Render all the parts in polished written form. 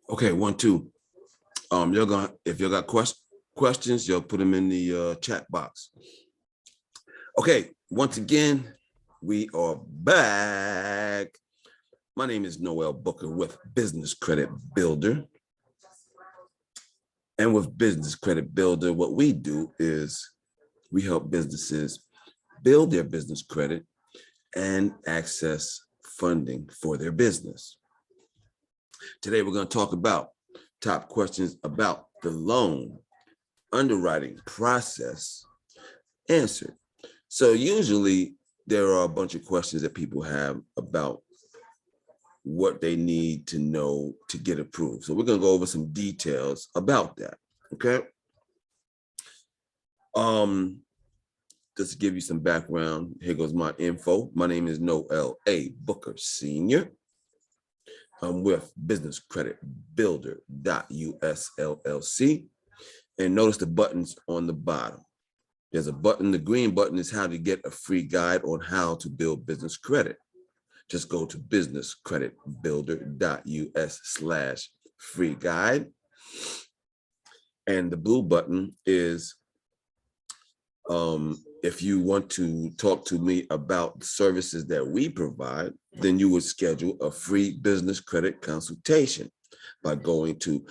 Okay, 1, 2. You're gonna if you got questions, you'll put them in the chat box. Okay, once again, we are back. My name is Noel Booker with Business Credit Builder. And with Business Credit Builder, what we do is we help businesses build their business credit and access funding for their business. Today, we're going to talk about top questions about the loan underwriting process answered. So usually there are a bunch of questions that people have about what they need to know to get approved. So we're going to go over some details about that. Okay. Just to give you some background, here goes my info. My name is Noel A. Booker Sr. I'm with Business Credit Builder.us LLC. And notice the buttons on the bottom. There's a button, the green button is how to get a free guide on how to build business credit. Just go to businesscreditbuilder.us/free guide. And the blue button is if you want to talk to me about the services that we provide, then you would schedule a free business credit consultation by going to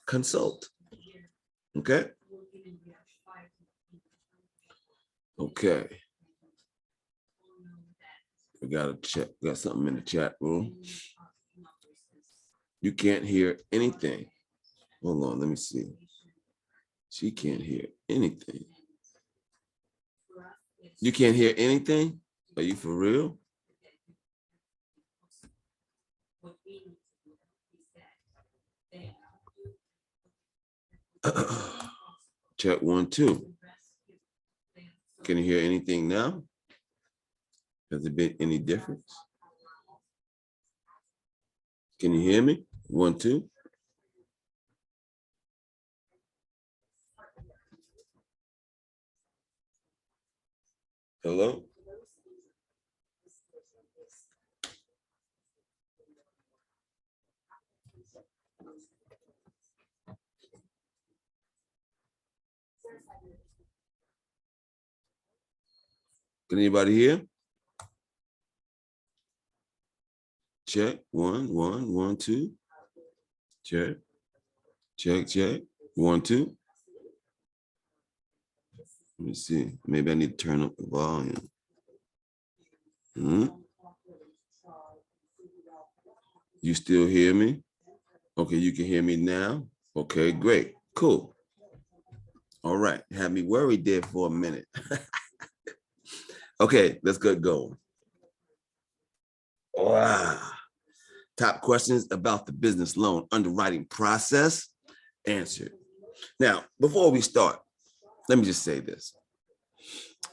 /consult. Okay. Okay. We got something in the chat room. You can't hear anything. Hold on, let me see. She can't hear anything. You can't hear anything? Are you for real? Check 1, 2. Can you hear anything now? Has there been any difference? Can you hear me? 1, 2. Hello? Can anybody hear? Check 1, 1, 1, 2. Check. Check. 1, 2. Let me see. Maybe I need to turn up the volume. You still hear me? Okay, you can hear me now? Okay, great. Cool. All right. Had me worried there for a minute. Okay, let's get going. Wow. Top questions about the business loan underwriting process answered. Now, before we start, let me just say this.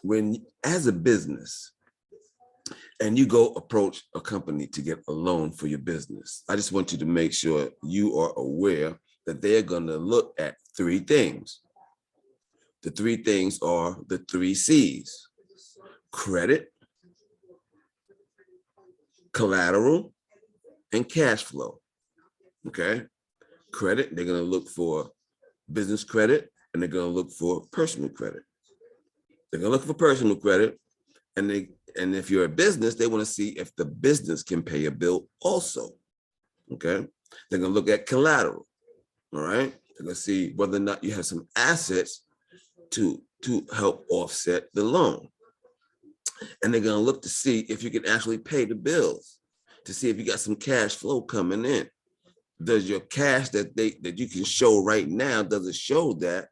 When, as a business, and you go approach a company to get a loan for your business, I just want you to make sure you are aware that they're going to look at 3 things. The 3 things are the 3 C's: credit, collateral, and cash flow. Okay. Credit, they're going to look for business credit, and they're going to look for personal credit. They're going to look for personal credit, and if you're a business, they want to see if the business can pay a bill also. Okay. They're going to look at collateral. All right. They're going to see whether or not you have some assets to help offset the loan. And they're going to look to see if you can actually pay the bills, to see if you got some cash flow coming in. Does your cash that you can show right now, does it show that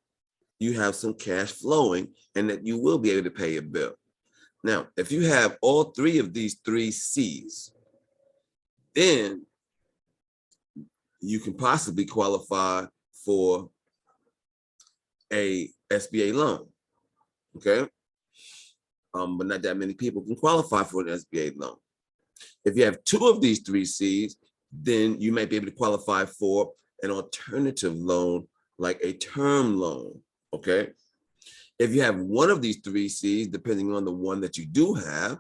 you have some cash flowing and that you will be able to pay a bill? Now, if you have all 3 of these 3 C's, then you can possibly qualify for a SBA loan. Okay. But not that many people can qualify for an SBA loan. If you have 2 of these 3 C's, then you might be able to qualify for an alternative loan, like a term loan. Okay. If you have 1 of these 3 C's, depending on the one that you do have,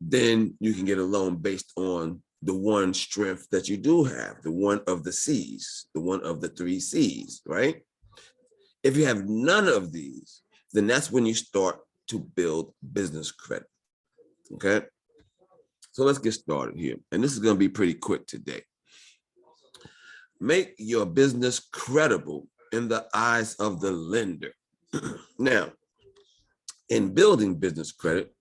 then you can get a loan based on the one strength that you do have, the one of the C's, the one of the 3 C's, right? If you have none of these, then that's when you start to build business credit, okay? So let's get started here. And this is going to be pretty quick today. Make your business credible in the eyes of the lender. Now, in building business credit,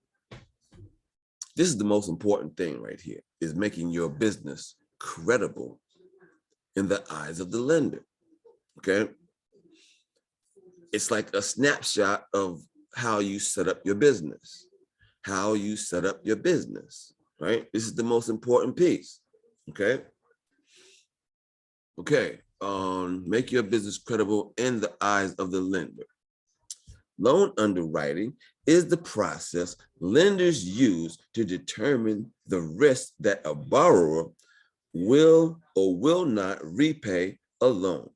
this is the most important thing right here, is making your business credible in the eyes of the lender, okay? It's like a snapshot of how you set up your business, right? This is the most important piece, okay? Okay, make your business credible in the eyes of the lender. Loan underwriting is the process lenders use to determine the risk that a borrower will or will not repay a loan.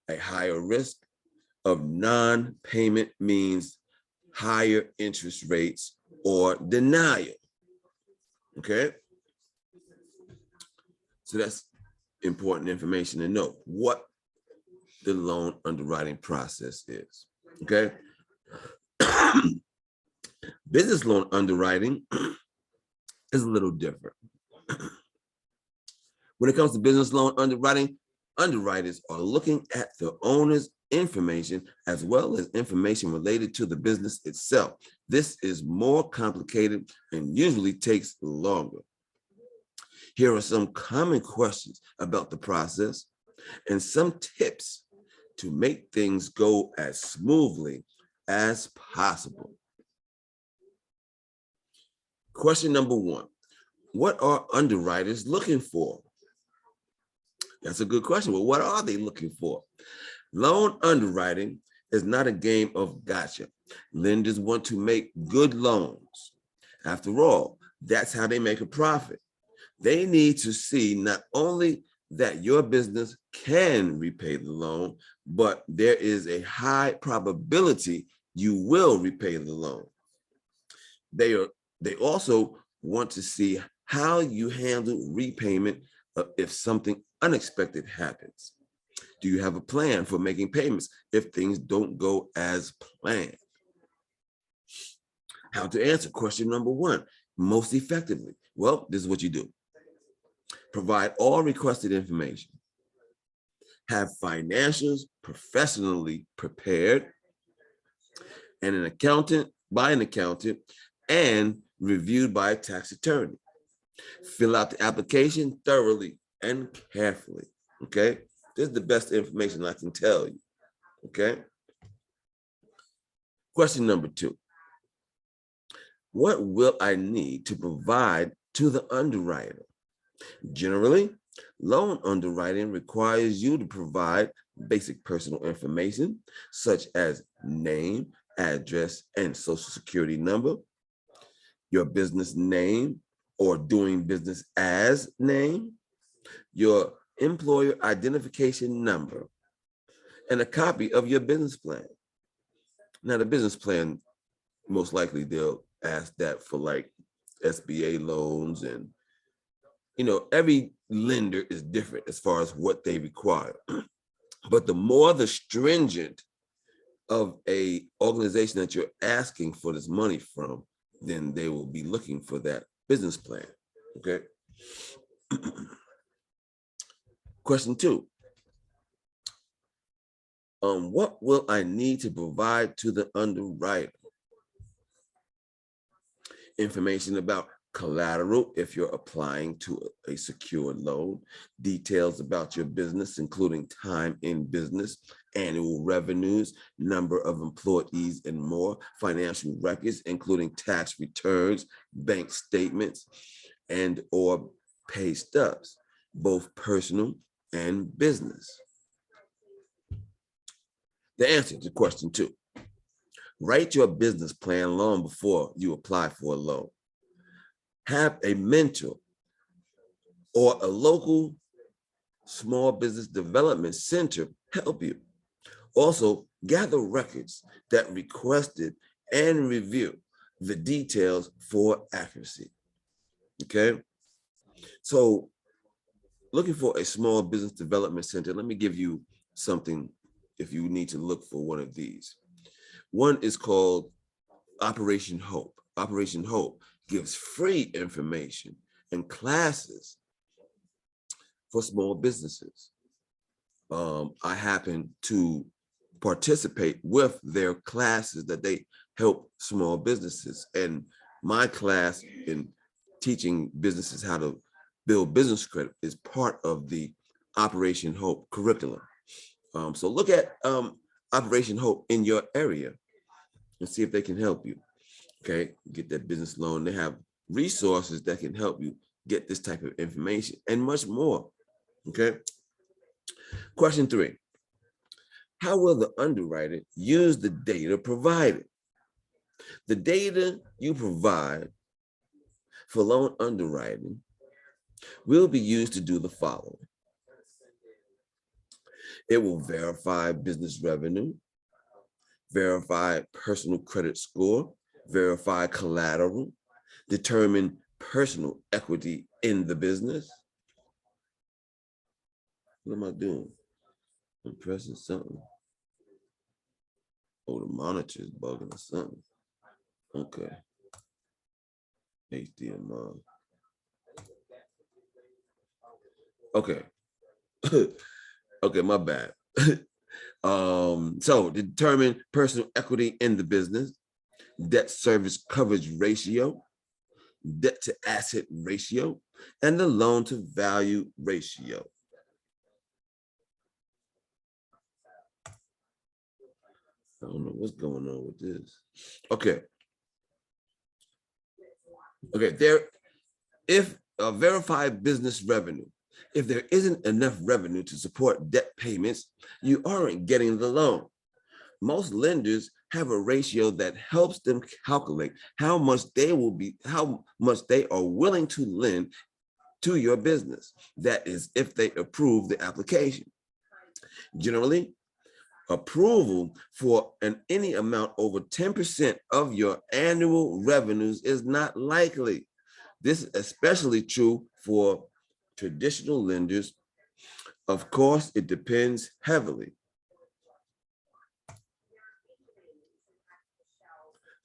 A higher risk of non-payment means higher interest rates or denial, okay? So that's important information to know, what the loan underwriting process is, okay? Business loan underwriting is a little different. When it comes to business loan underwriting, underwriters are looking at the owner's information as well as information related to the business itself. This is more complicated and usually takes longer. Here are some common questions about the process and some tips to make things go as smoothly as possible. Question number 1, what are underwriters looking for? That's a good question. Well, what are they looking for? Loan underwriting is not a game of gotcha. Lenders want to make good loans. After all, that's how they make a profit. They need to see not only that your business can repay the loan, but there is a high probability you will repay the loan. They also want to see how you handle repayment if something unexpected happens. Do you have a plan for making payments if things don't go as planned? How to answer question number 1 most effectively? Well, this is what you do. Provide all requested information. Have financials professionally prepared and by an accountant and reviewed by a tax attorney. Fill out the application thoroughly and carefully, okay? This is the best information I can tell you, okay? Question number 2. What will I need to provide to the underwriter? Generally, loan underwriting requires you to provide basic personal information, such as name, address, and social security number, your business name or doing business as name, your employer identification number, and a copy of your business plan. Now, the business plan, most likely they'll ask that for like SBA loans, and every lender is different as far as what they require. But the more the stringent of a organization that you're asking for this money from, then they will be looking for that business plan, okay? Question 2. What will I need to provide to the underwriter? Information about collateral if you're applying to a secured loan, details about your business, including time in business, annual revenues, number of employees, and more, financial records, including tax returns, bank statements, and or pay stubs, both personal and business. The answer to question 2. Write your business plan long before you apply for a loan. Have a mentor or a local small business development center help you. Also, gather records that requested and review the details for accuracy, okay? So looking for a small business development center, let me give you something if you need to look for one of these. One is called Operation Hope. Operation Hope gives free information and classes for small businesses. I happen to participate with their classes that they help small businesses. And my class in teaching businesses how to build business credit is part of the Operation Hope curriculum. So look at Operation Hope in your area and see if they can help you. Okay, get that business loan. They have resources that can help you get this type of information and much more. Okay. Question 3. How will the underwriter use the data provided? The data you provide for loan underwriting will be used to do the following. It will verify business revenue, verify personal credit score, verify collateral, determine personal equity in the business. What am I doing? I'm pressing something. Oh, the monitor is bugging or something. Okay. HDMI. Okay. Okay, my bad. So determine personal equity in the business, debt service coverage ratio, debt to asset ratio, and the loan to value ratio. I don't know what's going on with this. Okay. If verified business revenue, if there isn't enough revenue to support debt payments, you aren't getting the loan. Most lenders have a ratio that helps them calculate how much they are willing to lend to your business. That is, if they approve the application. Generally, approval for any amount over 10% of your annual revenues is not likely. This is especially true for traditional lenders. Of course, it depends heavily.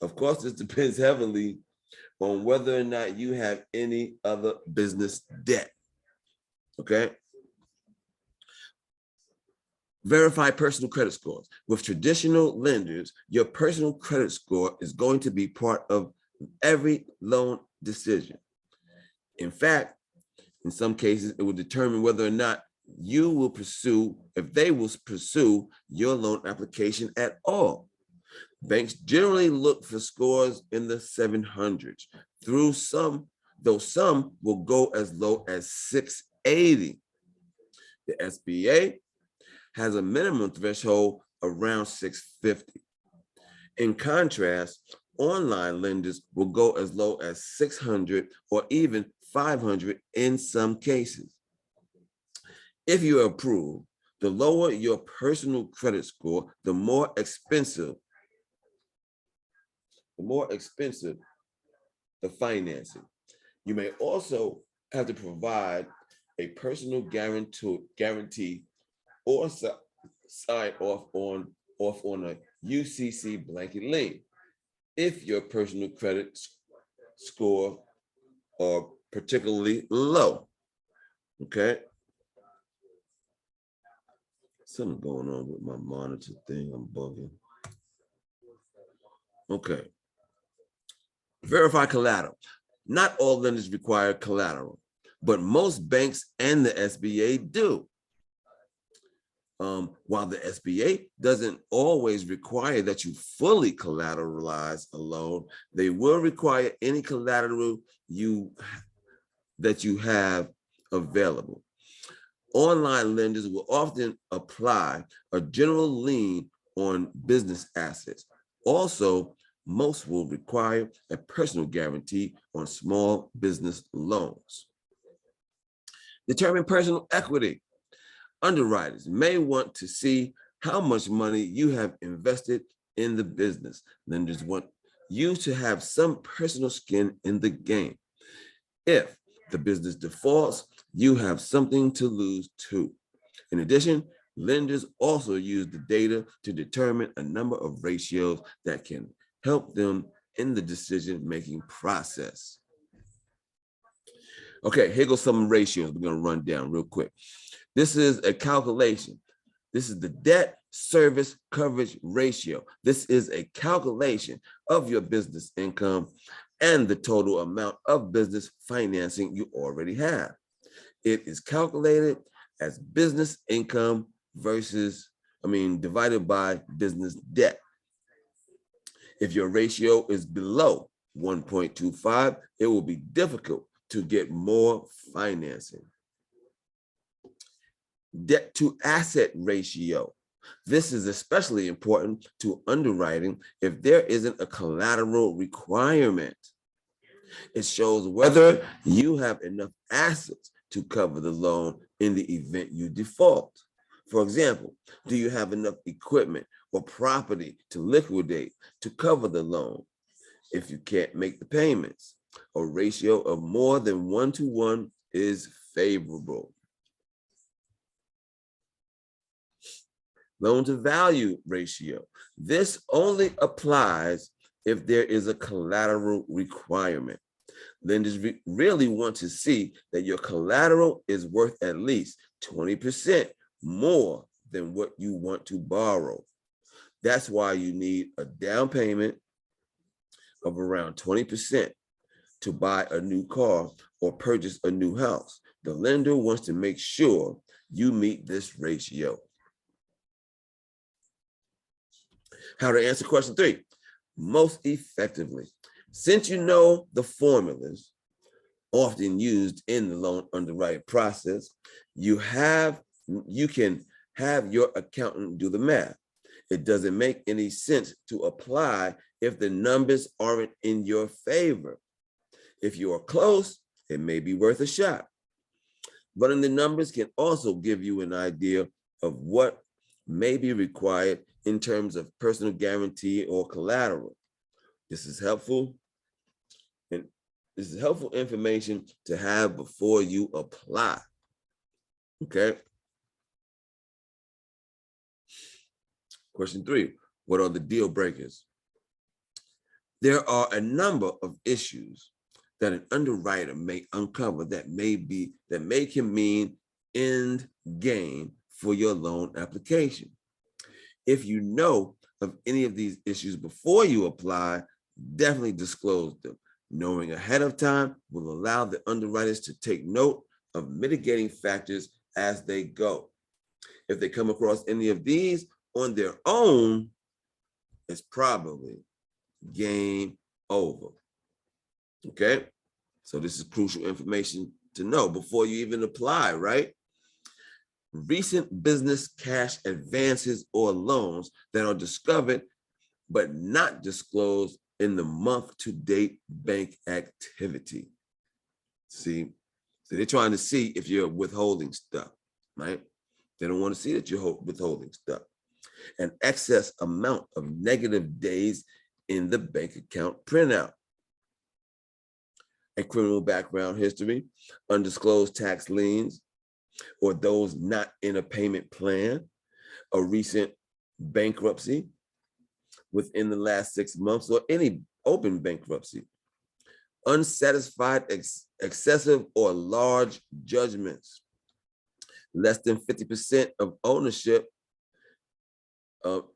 Of course, this depends heavily on whether or not you have any other business debt. Okay. Verify personal credit scores. With traditional lenders, your personal credit score is going to be part of every loan decision. In fact, in some cases, it will determine whether or not you will pursue, if they will pursue your loan application at all. Banks generally look for scores in the 700s, though some will go as low as 680. The SBA has a minimum threshold around 650. In contrast, online lenders will go as low as 600 or even 500 in some cases. If you are approved, the lower your personal credit score, the more expensive the financing. You may also have to provide a personal guarantee or sign off on a UCC blanket lien if your personal credit score are particularly low. Okay. Something going on with my monitor thing. I'm bugging. Okay. Verify collateral. Not all lenders require collateral, but most banks and the SBA do. While the SBA doesn't always require that you fully collateralize a loan, they will require any collateral that you have available. Online lenders will often apply a general lien on business assets. Also, most will require a personal guarantee on small business loans. Determine personal equity. Underwriters may want to see how much money you have invested in the business. Lenders want you to have some personal skin in the game. If the business defaults, you have something to lose too. In addition, lenders also use the data to determine a number of ratios that can help them in the decision-making process. Okay, here goes some ratios we're going to run down real quick. This is a calculation. This is the debt service coverage ratio. This is a calculation of your business income and the total amount of business financing you already have. It is calculated as business income divided by business debt. If your ratio is below 1.25, it will be difficult to get more financing. Debt to asset ratio. This is especially important to underwriting if there isn't a collateral requirement. It shows whether you have enough assets to cover the loan in the event you default. For example, do you have enough equipment or property to liquidate to cover the loan if you can't make the payments? A ratio of more than 1-to-1 is favorable. Loan to value ratio. This only applies if there is a collateral requirement. Lenders really want to see that your collateral is worth at least 20% more than what you want to borrow. That's why you need a down payment of around 20% to buy a new car or purchase a new house. The lender wants to make sure you meet this ratio. How to answer question 3 most effectively. Since you know the formulas often used in the loan underwriting process, you can have your accountant do the math. It doesn't make any sense to apply if the numbers aren't in your favor. If you are close, it may be worth a shot. Running the numbers can also give you an idea of what may be required in terms of personal guarantee or collateral. This is helpful, and this is helpful information to have before you apply. Okay. Question 3, what are the deal breakers? There are a number of issues that an underwriter may uncover that can mean end game for your loan application. If you know of any of these issues before you apply, definitely disclose them. Knowing ahead of time will allow the underwriters to take note of mitigating factors as they go. If they come across any of these on their own, it's probably game over. Okay, so this is crucial information to know before you even apply, right? Recent business cash advances or loans that are discovered but not disclosed in the month-to-date bank activity. See, so they're trying to see if you're withholding stuff, right? They don't want to see that you're withholding stuff. An excess amount of negative days in the bank account printout. A criminal background history, undisclosed tax liens, or those not in a payment plan, a recent bankruptcy within the last 6 months, or any open bankruptcy, unsatisfied excessive or large judgments, less than 50% of ownership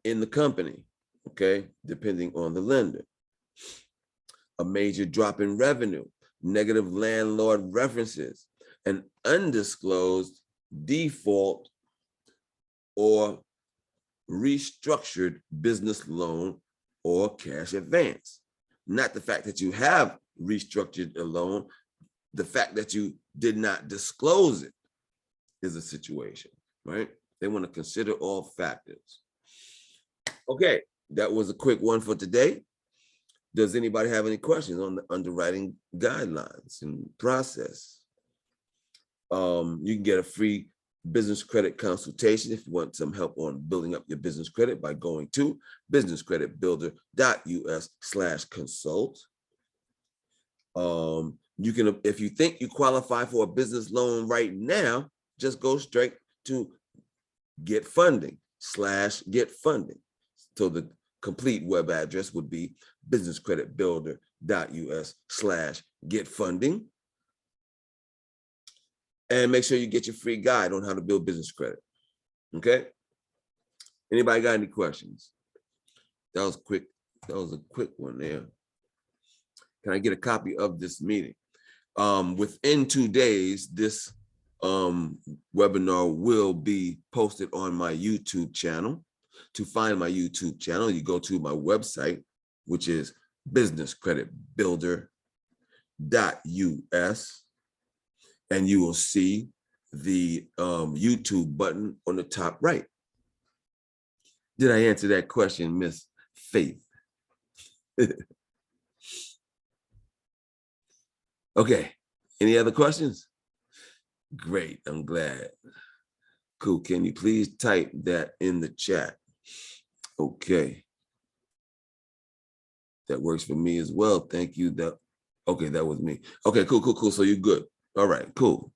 in the company, okay, depending on the lender, a major drop in revenue, negative landlord references, an undisclosed default or restructured business loan or cash advance. Not the fact that you have restructured a loan, the fact that you did not disclose it is a situation, right? They want to consider all factors. Okay, that was a quick one for today. Does anybody have any questions on the underwriting guidelines and process? You can get a free business credit consultation if you want some help on building up your business credit by going to businesscreditbuilder.us/consult. You can, if you think you qualify for a business loan right now, just go straight to get funding / get funding. So the complete web address would be businesscreditbuilder.us / get funding. And make sure you get your free guide on how to build business credit. Okay. Anybody got any questions? That was quick. That was a quick one there. Can I get a copy of this meeting? Within 2 days, this webinar will be posted on my YouTube channel. To find my YouTube channel, you go to my website, which is businesscreditbuilder.us, and you will see the YouTube button on the top right. Did I answer that question, Miss Faith? Okay, any other questions? Great, I'm glad. Cool, can you please type that in the chat? Okay. That works for me as well, thank you. Okay, that was me. Okay, cool, so you're good. All right, cool.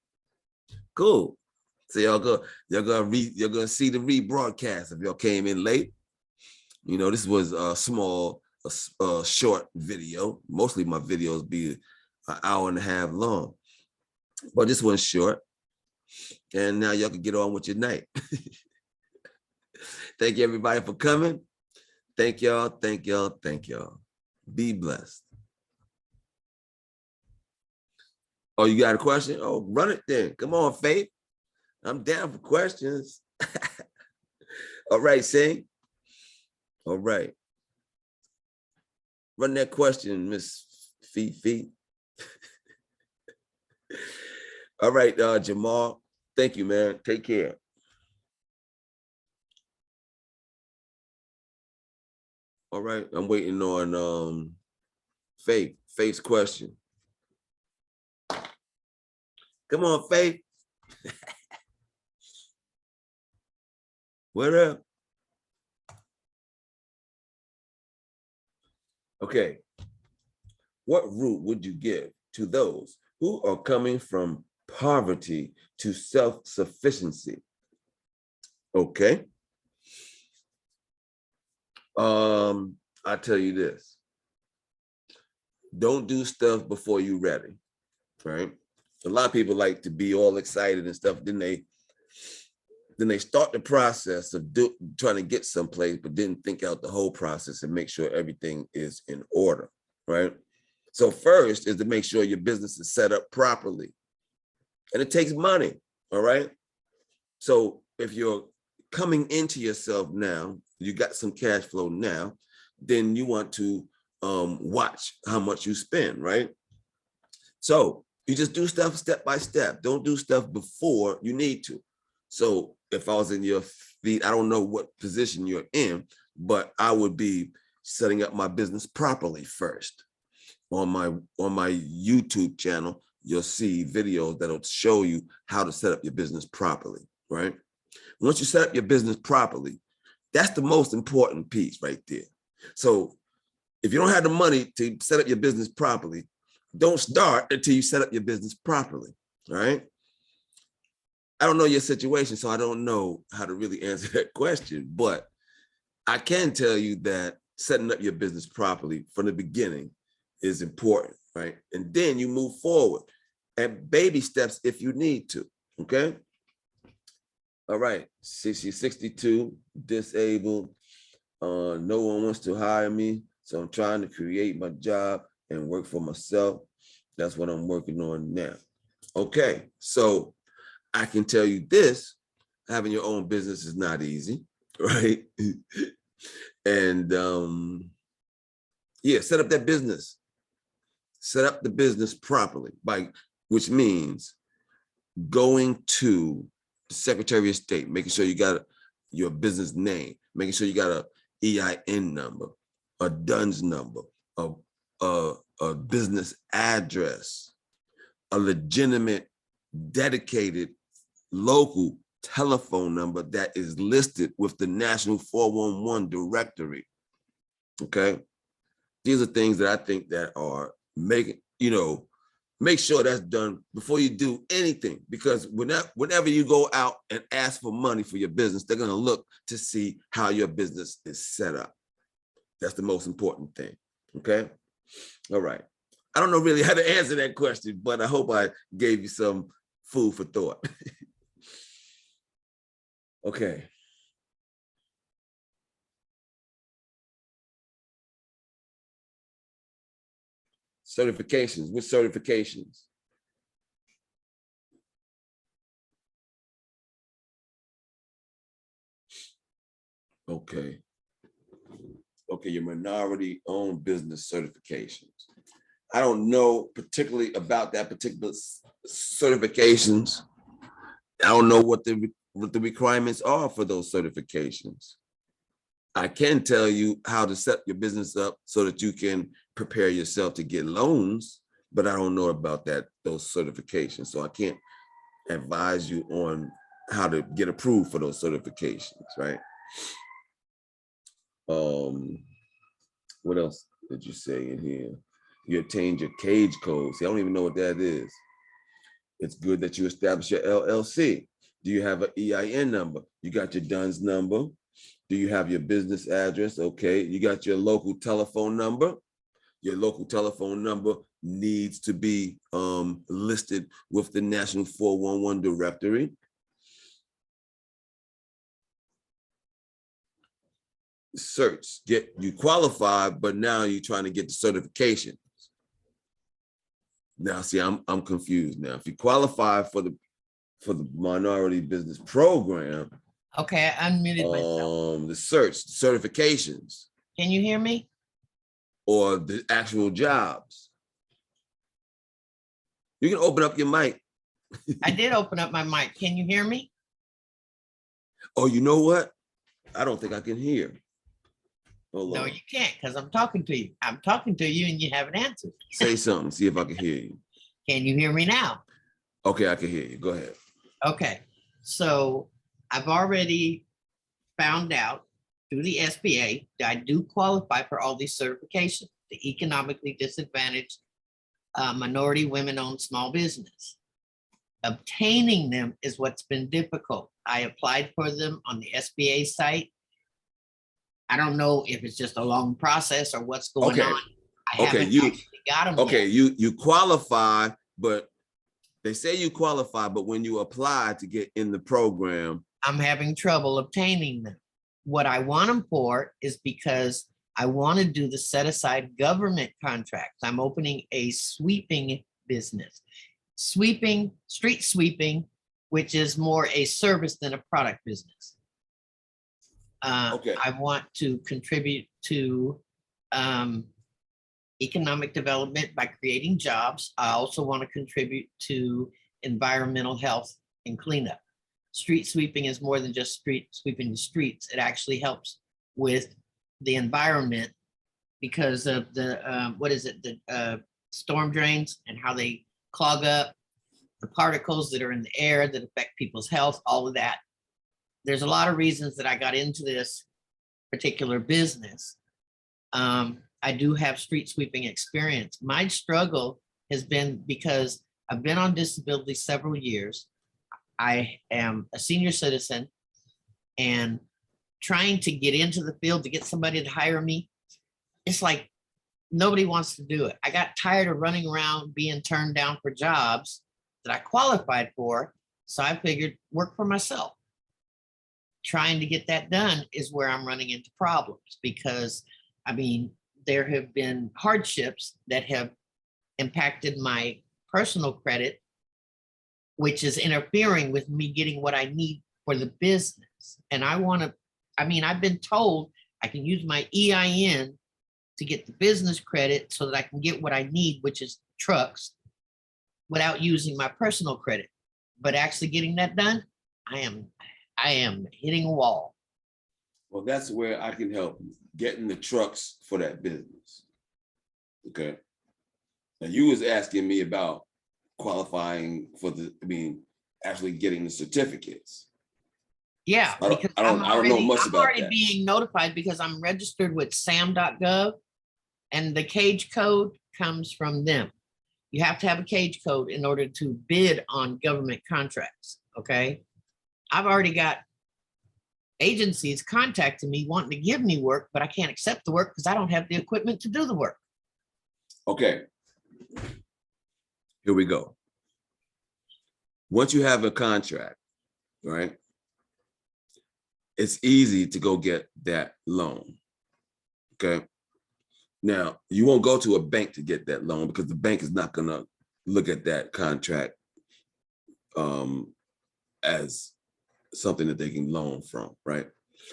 So you're gonna see the rebroadcast if y'all came in late. You know, this was a small, short video. Mostly my videos be an hour and a half long, but this one's short. And now y'all can get on with your night. Thank you everybody for coming. Thank y'all. Be blessed. Oh, you got a question? Oh, run it then. Come on, Faith. I'm down for questions. All right, Sing. All right. Run that question, Miss Fifi. All right, Jamal. Thank you, man. Take care. All right, I'm waiting on Faith's question. Come on, Faith. What up? Okay. What route would you give to those who are coming from poverty to self-sufficiency? Okay. I tell you this. Don't do stuff before you're ready, right? A lot of people like to be all excited and stuff. Then they start the process of trying to get someplace, but didn't think out the whole process and make sure everything is in order, right? So first is to make sure your business is set up properly. And it takes money, all right? So if you're coming into yourself now, you got some cash flow now, then you want to watch how much you spend, right? So you just do stuff step by step. Don't do stuff before you need to. So if I was in your feet, I don't know what position you're in, but I would be setting up my business properly first. On my YouTube channel, you'll see videos that'll show you how to set up your business properly, right? Once you set up your business properly, that's the most important piece right there. So if you don't have the money to set up your business properly, don't start until you set up your business properly, all right? I don't know your situation, so I don't know how to really answer that question, but I can tell you that setting up your business properly from the beginning is important, right? And then you move forward at baby steps if you need to, okay? All right, she's 62, disabled. No one wants to hire me, so I'm trying to create my job and work for myself. That's what I'm working on now. Okay, so I can tell you this, having your own business is not easy, right? And yeah, set up that business. Set up the business properly, which means going to the Secretary of State, making sure you got your business name, making sure you got a EIN number, a DUNS number, a business address, a legitimate, dedicated, local telephone number that is listed with the National 411 directory. Okay, these are things that I think that are making, make sure that's done before you do anything, because whenever you go out and ask for money for your business, they're going to look to see how your business is set up. That's the most important thing. Okay. All right. I don't know really how to answer that question, but I hope I gave you some food for thought. Okay. Certifications. Which certifications? Okay. Okay, your minority-owned business certifications. I don't know particularly about that particular certifications. I don't know what the requirements are for those certifications. I can tell you how to set your business up so that you can prepare yourself to get loans, but I don't know about those certifications. So I can't advise you on how to get approved for those certifications, right? What else did you say in here? You obtained your cage code. See, I don't even know what that is. It's good that you establish your LLC. Do you have an EIN number? You got your DUNS number. Do you have your business address? Okay. You got your local telephone number. Your local telephone number needs to be listed with the National 411 directory. Search, get you qualified, but now you're trying to get the certification. Now, see, I'm confused now. If you qualify for the minority business program, okay, I unmuted myself. The certifications. Can you hear me? Or the actual jobs. You can open up your mic. I did open up my mic. Can you hear me? Oh, you know what? I don't think I can hear. Hold No, on. you can't, because I'm talking to you. I'm talking to you and you haven't answered. Say something, see if I can hear you. Can you hear me now? Okay, I can hear you. Go ahead. Okay, so I've already found out through the SBA that I do qualify for all these certifications, the economically disadvantaged minority women-owned small business. Obtaining them is what's been difficult. I applied for them on the SBA site. I don't know if it's just a long process or what's going on. I haven't actually got them okay, yet. you qualify, but they say you qualify, but when you apply to get in the program, I'm having trouble obtaining them. What I want them for is because I want to do the set aside government contracts. I'm opening a sweeping business, street sweeping, which is more a service than a product business. I want to contribute to economic development by creating jobs. I also want to contribute to environmental health and cleanup. Street sweeping is more than just sweeping the streets. It actually helps with the environment because of the storm drains and how they clog up, the particles that are in the air that affect people's health, all of that. There's a lot of reasons that I got into this particular business. I do have street sweeping experience. My struggle has been because I've been on disability several years. I am a senior citizen, and trying to get into the field to get somebody to hire me, it's like nobody wants to do it. I got tired of running around being turned down for jobs that I qualified for. So I figured work for myself. Trying to get that done is where I'm running into problems because, I mean, there have been hardships that have impacted my personal credit, which is interfering with me getting what I need for the business. And I've been told I can use my EIN to get the business credit so that I can get what I need, which is trucks, without using my personal credit. But actually getting that done, I am hitting a wall. Well, that's where I can help you, getting the trucks for that business. Okay. Now you was asking me about qualifying for actually getting the certificates. Yeah, because I don't know much about that. I'm already being notified because I'm registered with sam.gov and the cage code comes from them. You have to have a cage code in order to bid on government contracts, okay? I've already got agencies contacting me wanting to give me work, but I can't accept the work because I don't have the equipment to do the work. Okay. Here we go. Once you have a contract, right? It's easy to go get that loan. Okay. Now, you won't go to a bank to get that loan because the bank is not going to look at that contract as something that they can loan from, right?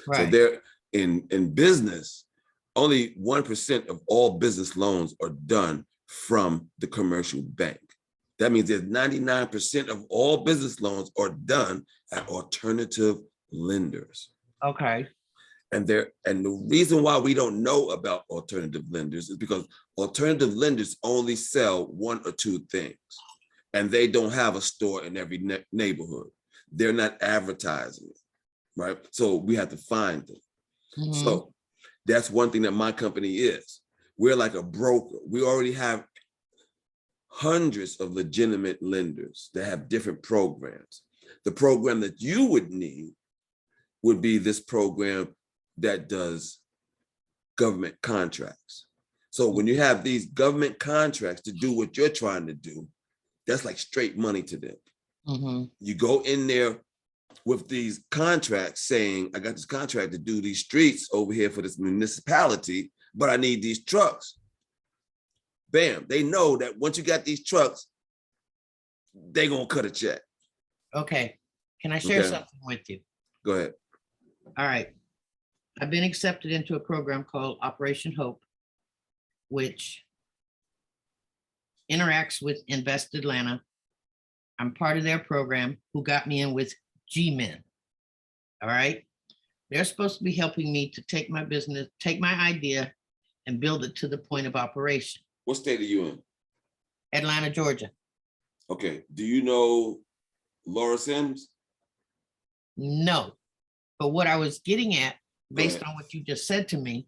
Right. So they're in business, only 1% of all business loans are done from the commercial bank. That means that 99% of all business loans are done at alternative lenders. Okay. And the reason why we don't know about alternative lenders is because alternative lenders only sell one or two things, and they don't have a store in every neighborhood. They're not advertising it, right? So we have to find them. Mhm. So that's one thing that my company is. We're like a broker. We already have hundreds of legitimate lenders that have different programs. The program that you would need would be this program that does government contracts. So when you have these government contracts to do what you're trying to do, that's like straight money to them. Mhm. You go in there with these contracts saying, I got this contract to do these streets over here for this municipality, but I need these trucks. Bam, they know that once you got these trucks, they're gonna cut a check. Okay. Can I share Okay. something with you? Go ahead. All right. I've been accepted into a program called Operation Hope, which interacts with Invest Atlanta. I'm part of their program, who got me in with G-Men. All right. They're supposed to be helping me to take my business, take my idea and build it to the point of operation. What state are you in? Atlanta, Georgia. Okay. Do you know Laura Sims? No. But what I was getting at, Go based ahead. on what you just said to me,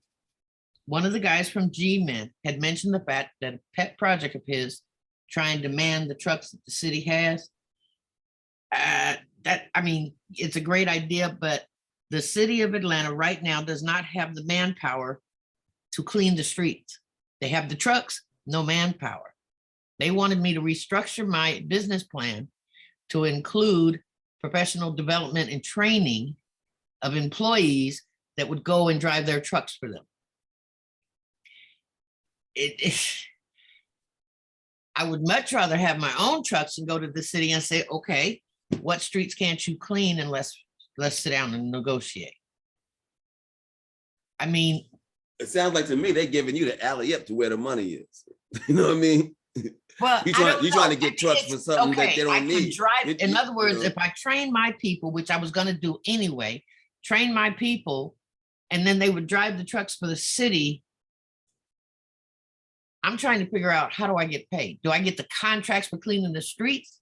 one of the guys from G-Men had mentioned the fact that a pet project of his trying to man the trucks that the city has. It's a great idea, but the city of Atlanta right now does not have the manpower to clean the streets. They have the trucks, no manpower. They wanted me to restructure my business plan to include professional development and training of employees that would go and drive their trucks for them. I would much rather have my own trucks and go to the city and say, okay, what streets can't you clean, and let's sit down and negotiate. I mean, It sounds like to me they're giving you the alley up to where the money is. You know what I mean? well, You trying to get trucks for something that they don't need. In other words, if I train my people, which I was going to do anyway, train my people, and then they would drive the trucks for the city. I'm trying to figure out, how do I get paid? Do I get the contracts for cleaning the streets?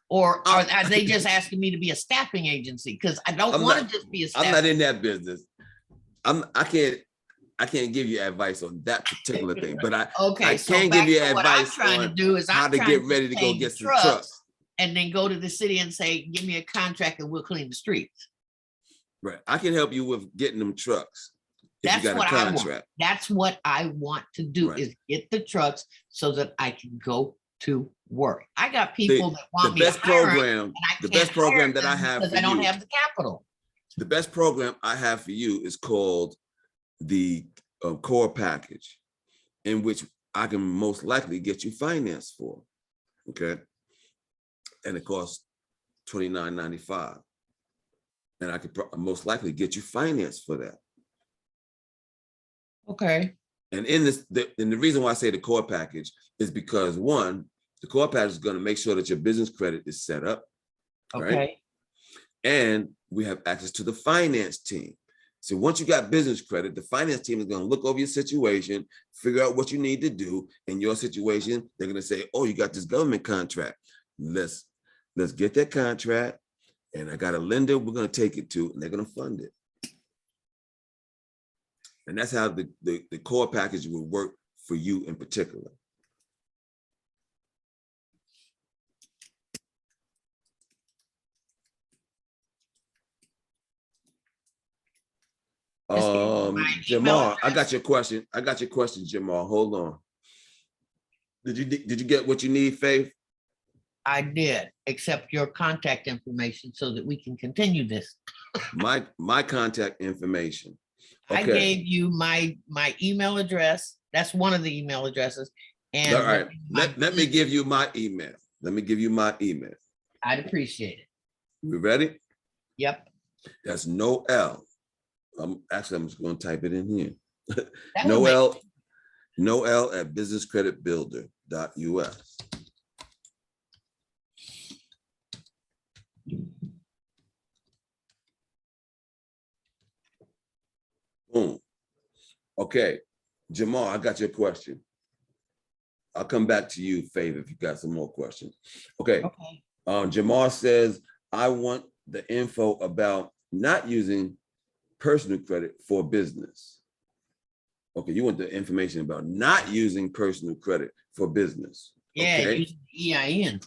Or are they just asking me to be a staffing agency? Because I don't want to just be a staffing. I'm not in that business. I can't give you advice on that particular thing, but I can give you advice on how to get ready to go get some trucks. And then go to the city and say, give me a contract and we'll clean the streets. Right. I can help you with getting them trucks. That's what I want. That's what I want to do, is get the trucks so that I can go to work. I got people that want me to hire them, the best program that I have because I don't have the capital. The best program I have for you is called the core package, in which I can most likely get you financed for. Okay. And it costs $29.95. And I could most likely get you financed for that. Okay. And and the reason why I say the core package is because, one, the core package is going to make sure that your business credit is set up. Okay. Right? And we have access to the finance team. So once you got business credit, the finance team is going to look over your situation, figure out what you need to do in your situation. They're going to say, oh, you got this government contract. Let's get that contract. And I got a lender we're going to take it to, and they're going to fund it. And that's how the core package will work for you in particular. Just give you my email Jamal, I address. got your question. I got your question, Jamal. Hold on. Did you get what you need, Faith? I did, accept your contact information so that we can continue this. My contact information. I Okay. gave you my email address. That's one of the email addresses. And All right. Let me give you my email. Let me give you my email. I'd appreciate it. We ready? Yep. That's Noel. I'm just going to type it in here. That would make Noel at businesscreditbuilder.us. Boom. Okay, Jamal, I got your question. I'll come back to you, Faith, if you got some more questions. Okay. Jamal says, I want the info about not using personal credit for business. Okay, you want the information about not using personal credit for business. Yeah, okay? using EIN.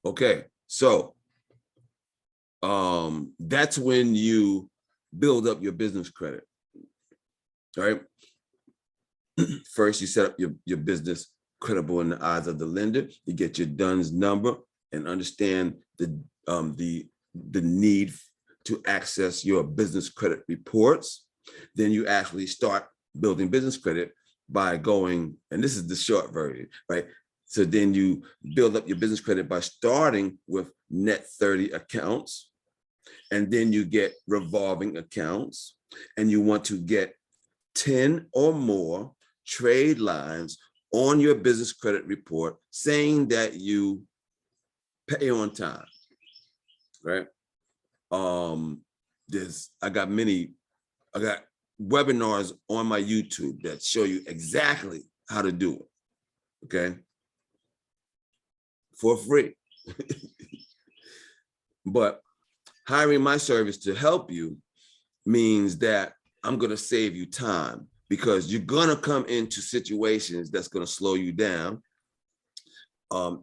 Okay, so that's when you build up your business credit. All right. First, you set up your business credible in the eyes of the lender. You get your DUNS number and understand the need to access your business credit reports. Then you actually start building business credit by going, and this is the short version, right? So then you build up your business credit by starting with net 30 accounts, and then you get revolving accounts, and you want to get 10 or more trade lines on your business credit report saying that you pay on time, right? I got webinars on my YouTube that show you exactly how to do it, okay? For free. But hiring my service to help you means that I'm going to save you time, because you're going to come into situations that's going to slow you down.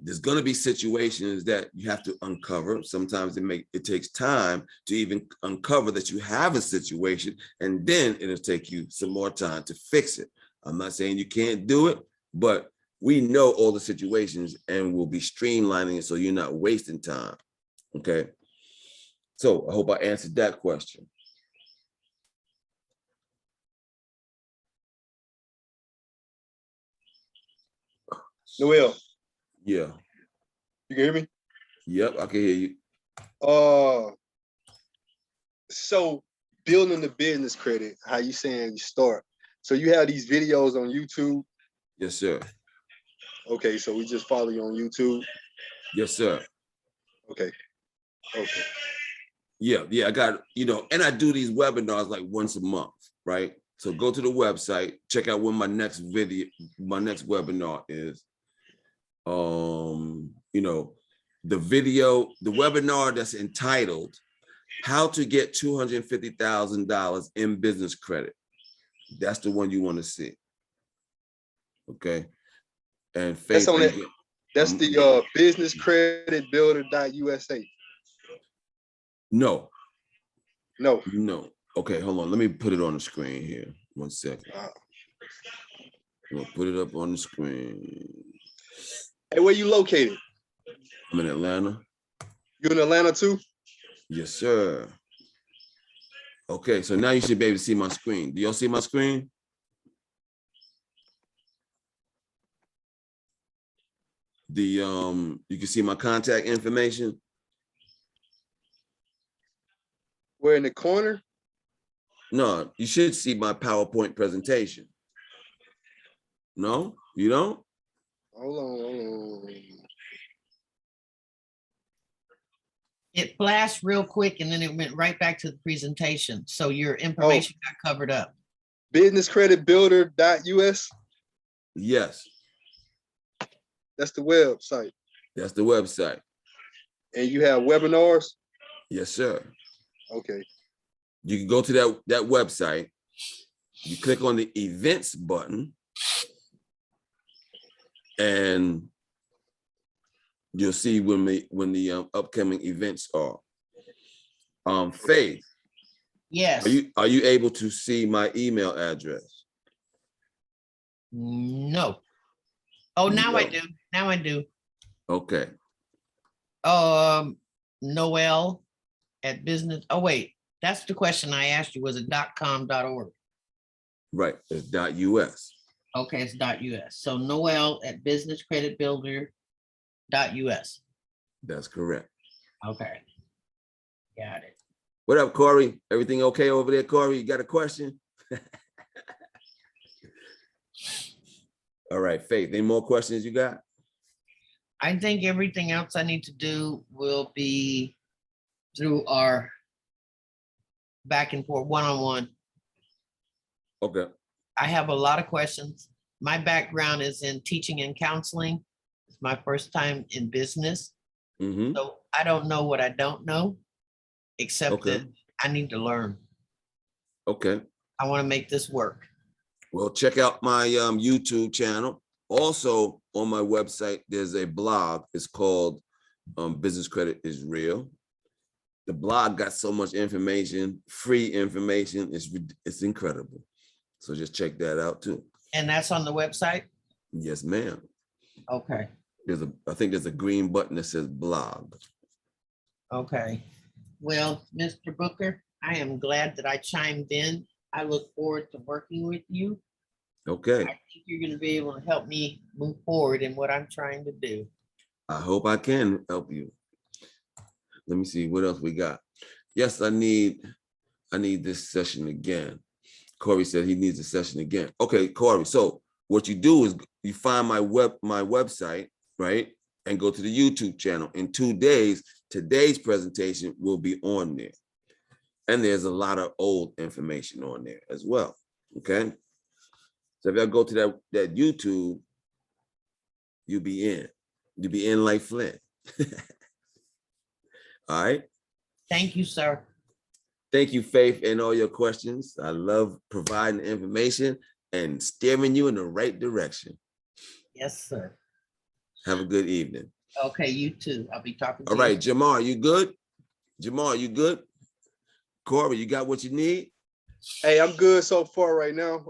There's going to be situations that you have to uncover. Sometimes it takes time to even uncover that you have a situation, and then it'll take you some more time to fix it. I'm not saying you can't do it, but we know all the situations and we'll be streamlining it so you're not wasting time. Okay. So I hope I answered that question. Noel, Yeah. you can hear me? Yep, I can hear you. So building the business credit, how you saying you start? So you have these videos on YouTube? Yes, sir. Okay, so we just follow you on YouTube? Yes, sir. Okay. Yeah, I got, and I do these webinars like once a month, right? So go to the website, check out when my next webinar is. The webinar that's entitled How to Get $250,000 in Business Credit. That's the one you want to see. Okay. And Faith, that's on it. That's the business credit builder.usa. No. No. Okay, hold on. Let me put it on the screen here. 1 second. We'll put it up on the screen. Hey, where you located? I'm in Atlanta. You in Atlanta too? Yes, sir. Okay, so now you should be able to see my screen. Do y'all see my screen? You can see my contact information. We're in the corner? No, you should see my PowerPoint presentation. No, you don't? Hold on. It flashed real quick and then it went right back to the presentation. So your information got covered up. Businesscreditbuilder.us? Yes. That's the website. That's the website. And you have webinars? Yes, sir. Okay. You can go to that website. You click on the events button, and you'll see when the upcoming events are. Faith. Yes. Are you able to see my email address? No. Oh, now I No. do. Now I do. Okay. Noel at business. Oh, wait, that's the question I asked you. Was it .com.org? Right. It's .us. Okay, it's .us. So Noel at businesscreditbuilder.us. That's correct. Okay. Got it. What up, Corey? Everything okay over there, Corey? You got a question? All right, Faith. Any more questions you got? I think everything else I need to do will be through our back and forth one-on-one. Okay. I have a lot of questions. My background is in teaching and counseling. It's my first time in business. Mm-hmm. So I don't know what I don't know, except Okay. that I need to learn. Okay. I want to make this work. Well, check out my YouTube channel. Also on my website, there's a blog. It's called Business Credit is Real. The blog got so much information, free information. It's incredible. So just check that out too. And that's on the website? Yes, ma'am. Okay. I think there's a green button that says blog. Okay. Well, Mr. Booker, I am glad that I chimed in. I look forward to working with you. Okay. I think you're going to be able to help me move forward in what I'm trying to do. I hope I can help you. Let me see what else we got. Yes, I need this session again. Corey said he needs a session again. Okay, Corey. So what you do is you find my website, right? And go to the YouTube channel. In 2 days, today's presentation will be on there. And there's a lot of old information on there as well. Okay. So if I go to that YouTube, you'll be in. You'll be in like Flint. All right. Thank you, sir. Thank you, Faith, and all your questions. I love providing information and steering you in the right direction. Yes, sir. Have a good evening. Okay, you too. I'll be talking to you. All right, Jamar, you good? Jamar, you good? Corey, you got what you need? Hey, I'm good so far right now.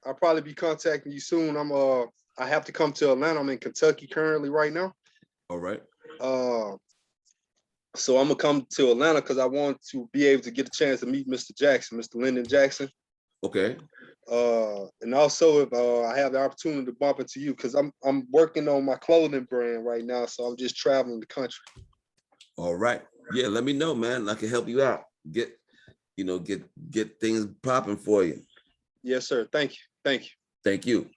I'll probably be contacting you soon. I have to come to Atlanta. I'm in Kentucky currently right now. All right. So I'm gonna come to Atlanta because I want to be able to get a chance to meet Mr. Jackson, Mr. Lyndon Jackson. Okay. And also if I have the opportunity to bump into you because I'm working on my clothing brand right now, so I'm just traveling the country. All right. Yeah, let me know, man. I can help you out. Get things popping for you. Yes, sir. Thank you. Thank you. Thank you.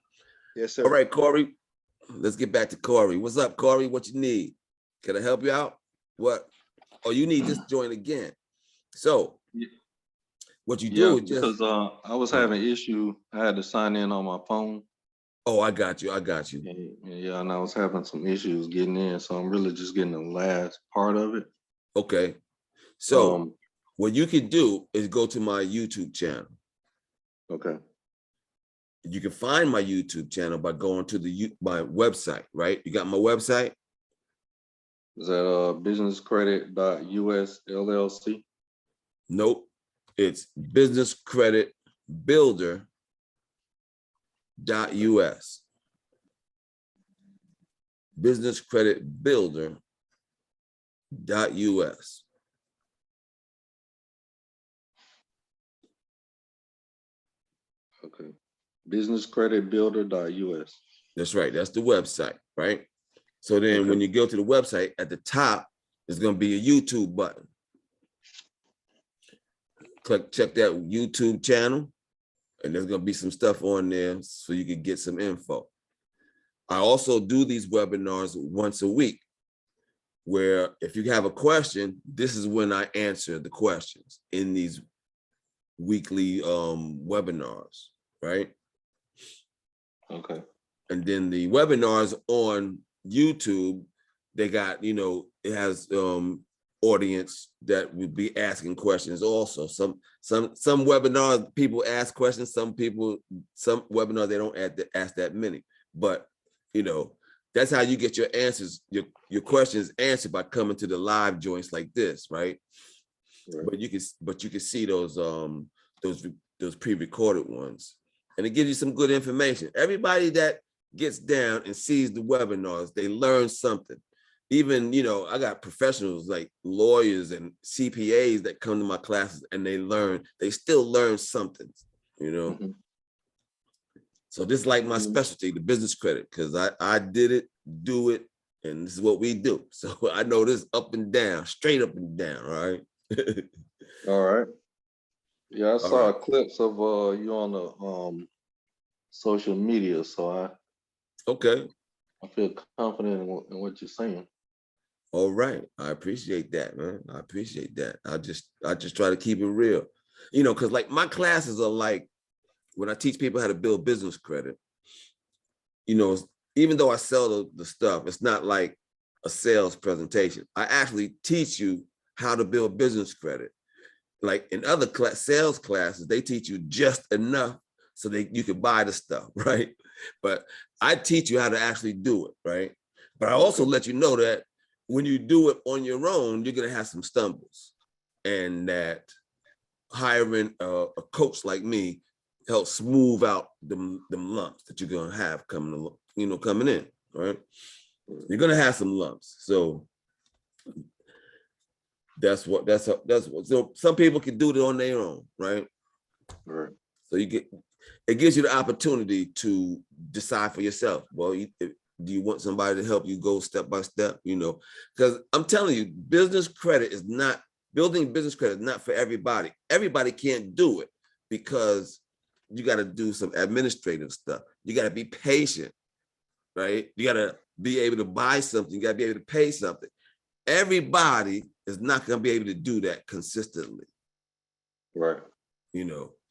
Yes, sir. All right, Corey. Let's get back to Corey. What's up, Corey? What you need? Can I help you out? What? Oh, you need this joint again. So what you do is just because I was having issue. I had to sign in on my phone. Oh, I got you. Yeah, and I was having some issues getting in, so I'm really just getting the last part of it. Okay. So what you can do is go to my YouTube channel. Okay. You can find my YouTube channel by going to my website, right? You got my website? Is that businesscredit.us LLC? Nope. It's businesscreditbuilder.us. Businesscreditbuilder.us. Okay. Businesscreditbuilder.us. That's right. That's the website, right? So then Okay. when you go to the website, at the top, there's going to be a YouTube button. Check that YouTube channel, and there's going to be some stuff on there so you can get some info. I also do these webinars once a week, where if you have a question, this is when I answer the questions in these weekly webinars, right? Okay. And then the webinars on YouTube, they got, it has audience that would be asking questions also. Some webinars people ask questions, some webinars they don't ask that many. But that's how you get your answers, your questions answered, by coming to the live joints like this, right? Right. but you can see those pre-recorded ones, and it gives you some good information. Everybody that gets down and sees the webinars, they learn something. Even, I got professionals like lawyers and CPAs that come to my classes and they still learn something, Mhm. So this is like my Mhm. specialty, the business credit, because I did it, do it, and this is what we do. So I know this up and down, straight up and down, all right? All right. Yeah, I All saw right. clips of you on the social media, so Okay. I feel confident in what you're saying. All right. I appreciate that, man. I appreciate that. I just try to keep it real. Because like my classes are like when I teach people how to build business credit, even though I sell the stuff, it's not like a sales presentation. I actually teach you how to build business credit. Like in other sales classes, they teach you just enough so that you can buy the stuff, right? But I teach you how to actually do it, right? But I also let you know that when you do it on your own, you're gonna have some stumbles, and that hiring a coach like me helps smooth out them lumps that you're gonna have coming in, right? You're gonna have some lumps, so that's what. So some people can do it on their own, right? Right. So it gives you the opportunity to decide for yourself. Well, do you want somebody to help you go step by step? Because I'm telling you, building business credit is not for everybody. Everybody can't do it because you got to do some administrative stuff. You got to be patient, right? You got to be able to buy something. You got to be able to pay something. Everybody is not going to be able to do that consistently. Right.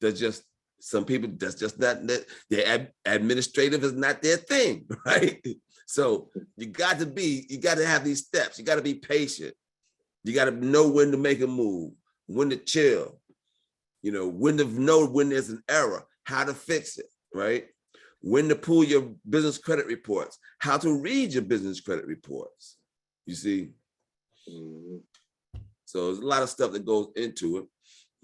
There's just some people that's just not that their administrative is not their thing, right? So you got to have these steps. You got to be patient. You got to know when to make a move, when to chill, when to know when there's an error, how to fix it, right? When to pull your business credit reports, how to read your business credit reports. You see? Mhm. So there's a lot of stuff that goes into it.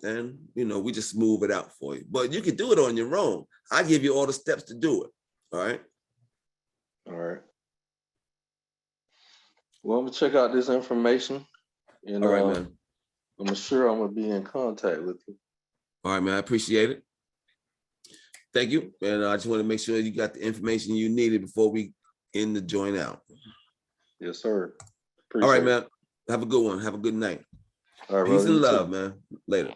And, we just smooth it out for you. But you can do it on your own. I give you all the steps to do it. All right. All right. Well, I'm gonna check out this information, and All right, man. I'm sure I'm gonna be in contact with you. All right, man. I appreciate it. Thank you. And I just want to make sure you got the information you needed before we end the joint out. Yes, sir. All right, Appreciate it. man. Have a good one. Have a good night. All right, Peace brother, and you too. love, man. Later.